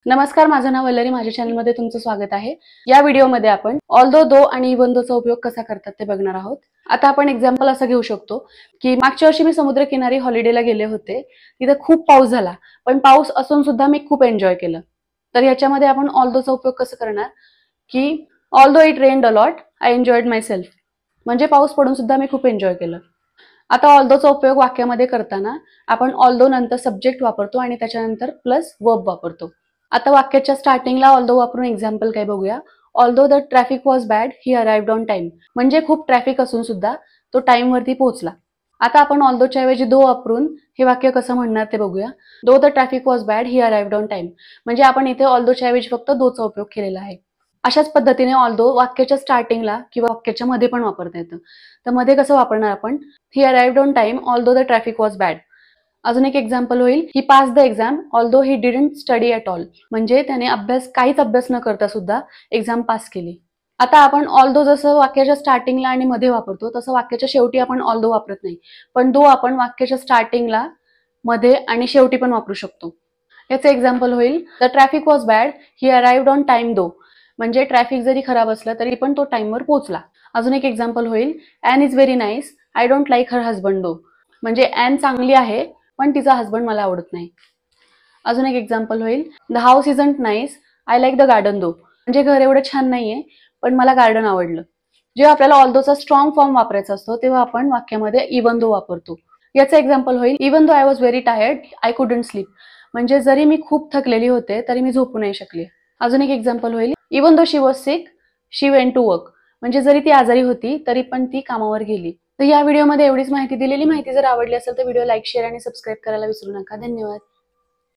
नमस्कार, माझं नाव वल्लरी. माझ्या चॅनलमध्ये तुमचं स्वागत आहे. या व्हिडिओमध्ये आपण ऑल्दो, दो आणि इवन दोचा उपयोग कसा करतात ते बघणार आहोत. आता आपण एक्झाम्पल असं घेऊ शकतो की मागच्या वर्षी मी समुद्रकिनारी हॉलिडेला गेले होते. तिथे खूप पाऊस झाला, पण पाऊस असून सुद्धा मी खूप एन्जॉय केलं. तर याच्यामध्ये आपण ऑल्दोचा उपयोग कसं करणार की although it rained a lot, I enjoyed my self. म्हणजे पाऊस पडून सुद्धा मी खूप एन्जॉय केलं. आता ऑल्दोचा उपयोग वाक्यामध्ये करताना आपण ऑल्दो नंतर सब्जेक्ट वापरतो आणि त्याच्यानंतर प्लस वर्ब वापरतो. आता वाक्याच्या स्टार्टिंगला ऑल्दो वापरून एक्झाम्पल काय बघूया. Although the traffic was bad, he arrived on time. म्हणजे खूप ट्रॅफिक असून सुद्धा तो टाइम वरती पोहोचला. आता आपण ऑल्दोच्या ऐवजी दो वापरून हे वाक्य कसं म्हणणार ते बघूया. Though the traffic was bad, he arrived on time. म्हणजे आपण इथे ऑल्दोच्या ऐवजी फक्त दोचा उपयोग केलेला आहे. अशाच पद्धतीने ऑल्दो वाक्याच्या स्टार्टिंगला किंवा वाक्याच्या मध्ये पण वापरता येतं. तर मध्ये कसं वापरणार आपण, he arrived on time although the traffic was bad. अजून एक एक्झाम्पल होईल, he passed the exam although he didn't study at all. म्हणजे त्याने काहीच अभ्यास न करता सुद्धा एक्झाम पास केली. आता आपण ऑल्दो जसं वाक्याच्या स्टार्टिंगला आणि मध्ये वापरतो तसं वाक्याच्या शेवटी आपण ऑल्दो वापरत नाही, पण दो आपण वाक्याच्या स्टार्टिंगला, मध्ये आणि शेवटी पण वापरू शकतो. याचं एक्झाम्पल होईल, the traffic was bad, he arrived on time though. म्हणजे ट्रॅफिक जरी खराब असलं तरी पण तो टाइमवर पोहोचला. अजून एक एक्झाम्पल होईल, Ann is very nice, I don't like her husband though. म्हणजे ॲन चांगली आहे पण तिचा हसबंड मला आवडत नाही. अजून एक एक्झाम्पल होईल, the house isn't nice, I like the garden though. म्हणजे घर एवढं छान नाहीये पण मला गार्डन आवडलं. जेव्हा आपल्याला ऑल्दोचा स्ट्रॉंग फॉर्म वापरायचा असतो तेव्हा आपण वाक्यामध्ये इवन दो वापरतो. याचं एक्झाम्पल होईल, even though I was very tired, I couldn't sleep. म्हणजे जरी मी खूप थकलेली होते तरी मी झोपू नाही शकले. अजून एक एक्झाम्पल होईल, even though she was sick, she went to work. म्हणजे जरी ती आजारी होती तरी पण ती कामावर गेली. तर या व्हिडिओमध्ये एवढीच माहिती दिलेली. माहिती जर आवडली असेल तर व्हिडिओ लाईक, शेअर आणि सबस्क्राईब करायला विसरू नका. धन्यवाद.